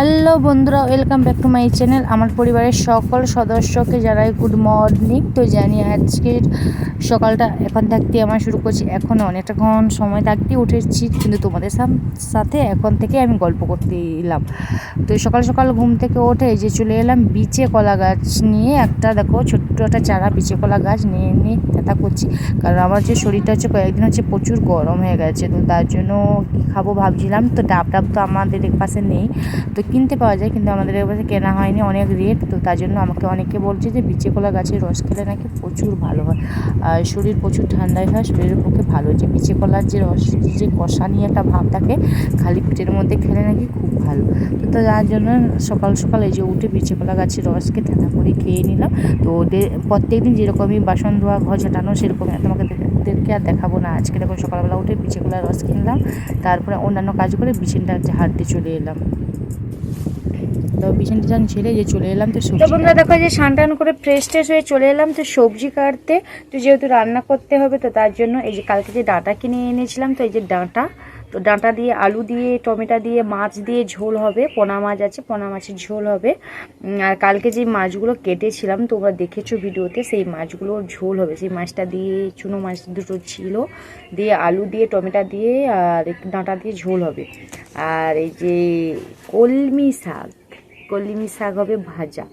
Hello বন্ধুরা, welcome back to my channel. আমার পরিবারের সকল সদস্যকে জানাই গুড মর্নিং। তো জানি আজকের সকালটা এখন থাকতে আমার শুরু করছি। এখনও অনেকটাক্ষণ সময় থাকতে উঠেছি, কিন্তু তোমাদের সাথে এখন থেকে আমি গল্প করতে এলাম। তো সকাল সকাল ঘুম থেকে উঠে যে চলে এলাম বিচে কলা গাছ নিয়ে। একটা দেখো ছোট্ট একটা চারা বিচে কলা গাছ নিয়ে থেতা করছি, কারণ আমার যে শরীরটা হচ্ছে কয়েকদিন হচ্ছে প্রচুর গরম হয়ে গেছে। তো তার জন্য কী খাবো ভাবছিলাম। তো ডাব তো আমাদের পাশে নেই, তো কিনতে পাওয়া যায়, কিন্তু আমাদের কাছে কেনা হয়নি, অনেক রেট। তো তার জন্য আমাকে অনেকে বলছে যে বিচে কলা গাছের রস খেলে নাকি প্রচুর ভালো হয়, আর শরীর প্রচুর ঠান্ডায় হয়, শরীরের পক্ষে ভালো। যে বিচে কলার যে রস, যে কষা নিয়ে একটা ভাব থাকে, খালি পেটের মধ্যে খেলে নাকি খুব ভালো। তো তার জন্য সকাল সকাল এই যে উঠে বিচে কলা গাছের রসকে ঠান্ডা করে খেয়ে নিলাম। তো প্রত্যেক দিন যেরকমই বাসন ধোয়া, ঘর ঝাঁটানো, সেরকম তোমাকে আর দেখাবো না। আজকে দেখো সকালবেলা উঠে বিচে কলার রস কিনলাম, তারপরে অন্যান্য কাজ করে বিছানটা হাঁটতে চলে এলাম। তো বিছান টিছান ছেড়ে যে চলে এলাম। তো বন্ধুরা দেখো যে স্নান করে ফ্রেশ ট্রেশ হয়ে চলে এলাম তো সবজি কাটতে। তো যেহেতু রান্না করতে হবে, তো তার জন্য এই যে কালকে যে ডাঁটা কিনে এনেছিলাম, তো এই যে ডাঁটা, তো ডাঁটা দিয়ে আলু দিয়ে টমেটো দিয়ে মাছ দিয়ে ঝোল হবে। পোনা মাছ আছে, পোনা মাছের ঝোল হবে। আর কালকে যে মাছগুলো কেটেছিলাম তোমরা দেখেছো ভিডিওতে, সেই মাছগুলোর ঝোল হবে। সেই মাছটা দিয়ে, চুনো মাছ দুটো ছিল, দিয়ে আলু দিয়ে টমেটো দিয়ে আর ডাঁটা দিয়ে ঝোল হবে। আর এই যে কলমি শাক হবে ভাজা।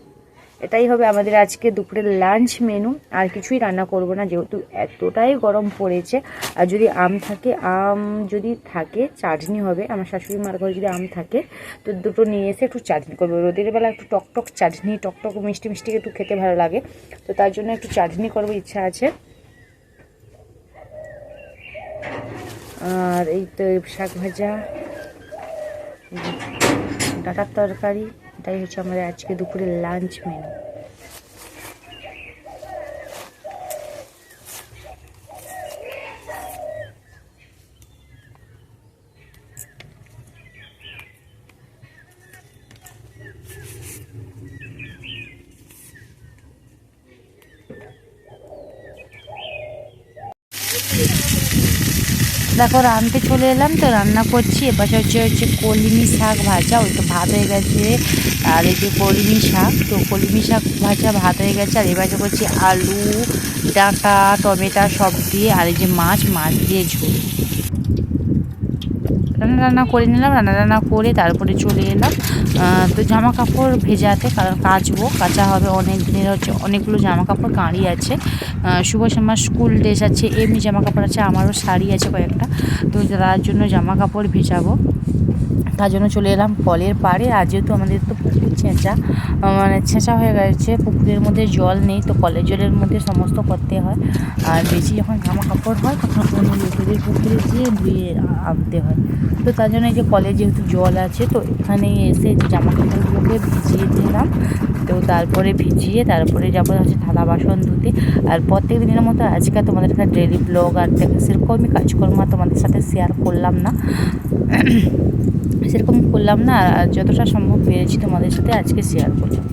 এটাই হবে আমাদের আজকে দুপুরের লাঞ্চ মেনু। আর কিছুই রান্না করব না, যেহেতু এতটাই গরম পড়েছে। আর যদি আম যদি থাকে চাটনি হবে। আমার শাশুড়ি মার ঘরে যদি আম থাকে তো দুটো নিয়ে এসে একটু চাটনি করবো। রোদের বেলা একটু টকটক চাটনি, টকটক মিষ্টি মিষ্টি একটু খেতে ভালো লাগে, তো তার জন্য একটু চাটনি করবো ইচ্ছা আছে। আর এই তো শাক ভাজা, ডাঁটার তরকারি, এটাই হচ্ছে আমাদের আজকে দুপুরের লাঞ্চ মেনু। দেখো রাঁধতে চলে এলাম, তো রান্না করছি। এপাশে হচ্ছে কলমি শাক ভাজা, ওই তো ভাত হয়ে গেছে। আর এই যে কলমি শাক, তো কলমি শাক ভাজা ভাত হয়ে গেছে। আর এবারে করছি আলু, ডাঁটা, টমেটো সব দিয়ে, আর এই যে মাছ দিয়ে ঝোল। রান্না করে নিলাম, রান্না করে তারপরে চলে এলাম তো জামা কাপড় ভেজাতে, কারণ কাচা হবে। অনেক দিনের হচ্ছে অনেকগুলো জামা কাপড় গাড়ি আছে। শুভ আমার স্কুল ড্রেস আছে, এমনি জামা কাপড় আছে, আমারও শাড়ি আছে কয়েকটা। তো তার জন্য জামা কাপড় ভেজাবো, তার জন্য চলে এলাম কলের পাড়ে। আর যেহেতু আমাদের তো পুকুর ছেঁচা হয়ে গেছে, পুকুরের মধ্যে জল নেই, তো কলের জলের মধ্যে সমস্ত করতে হয়। আর বেশি যখন জামা কাপড় হয় তখন অন্য লোকেদের পুকুরে গিয়ে ধুয়ে আনতে হয়। তো তার জন্য এই যে কলে যেহেতু জল আছে, তো এখানে এসে জামা কাপড়গুলোকে ভিজিয়ে দিলাম। তো তারপরে তারপরে যাবো হচ্ছে থালা বাসন ধুতে। আর প্রত্যেক দিনের মতো আজকে তোমাদের কাছে ডেলি ব্লগ আর সেরকমই কাজকর্ম তোমাদের সাথে শেয়ার করলাম না, আর যতটা সম্ভব পেরেছি তোমাদের সাথে আজকে শেয়ার করলাম।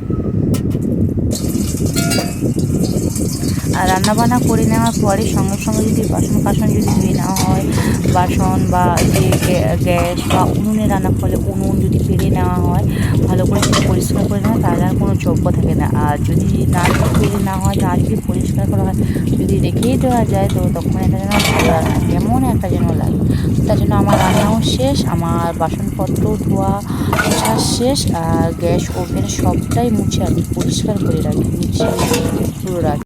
আর রান্নাবান্না করে নেওয়ার পরে সঙ্গে সঙ্গে যদি বাসন যদি ধুয়ে নেওয়া হয়, বাসন বা যে গ্যাস বা উনুনে রান্না করলে উনুন যদি পেরে নেওয়া হয়, ভালো করে যদি পরিষ্কার করে নেওয়া, তাহলে আর কোনো যোগ্য থাকে না। আর যদি না পেরে নেওয়া হয়, আর যদি পরিষ্কার করা হয়, যদি রেখেই দেওয়া যায়, তো তখন এটা যেন ভালো লাগে না, কেমন একটা যেন লাগে। তার জন্য আমার রান্নাও শেষ, আমার বাসনপত্র ধোয়া মোছা শেষ, আর গ্যাস ওভেন সবটাই মুছে আমি পরিষ্কার করে রাখি, পুরো রাখি।